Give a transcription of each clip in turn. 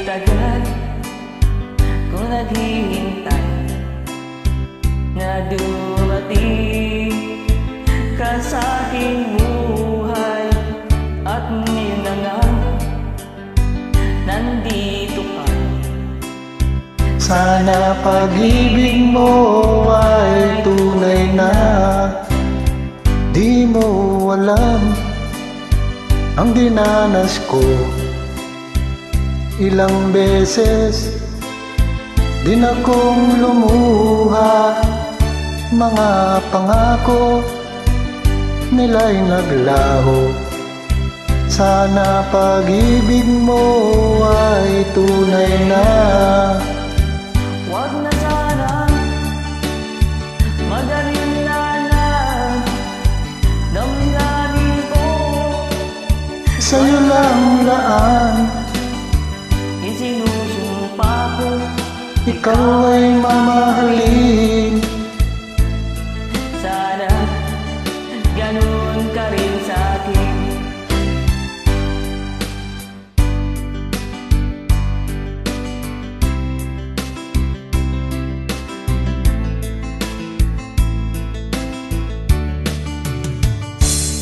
tagal kung naghihintay na dumating ka sa aking buhay. At ngayon na nga, nandito ka. Sana pag-ibig mo ay tunay na. Di mo alam ang dinanas ko. Ilang beses din akong lumuha. Mga pangako nila'y naglaho. Sana pag-ibig mo ay tunay na. Wag na sana mag-alinlangan, damdamin ko Sa'yo lang laan, isinusumpa ko. ikaw ay mamahalin. Sana ganun ka rin sa'kin.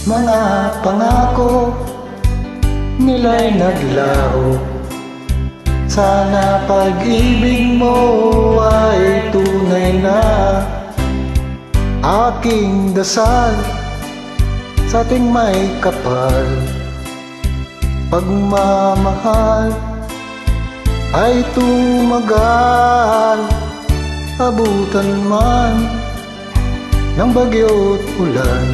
Mga pangako nila'y naglaho. Sana pag-ibig mo ay tunay na. Aking dasal sa ating may kapal. Pagmamahal ay tumagal. Abutan man ng bagyo't ulan.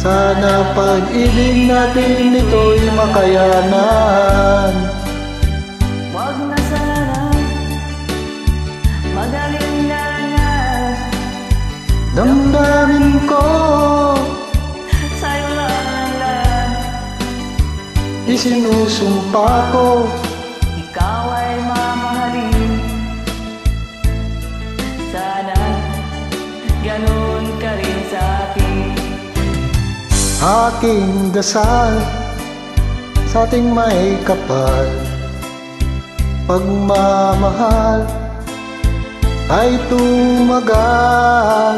Sana pag-ibig natin ito'y makayanan. Wag na sana mag-alinlangan, Damdamin ko sa'yo lang isinusumpa ko. ikaw ay mamahalin. Sana ganun ka rin sa'kin. Aking dasal sa ating may kapal. Pagmamahal ay tumagal.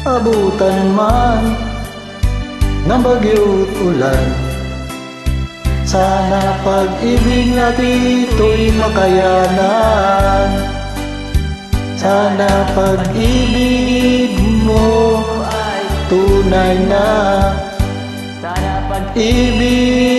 Abutan man ng bagyo't ulan. Sana pag-ibig natin ito'y makayanan. Sana pag-ibig mo Ay tunay na. sana pag Ibig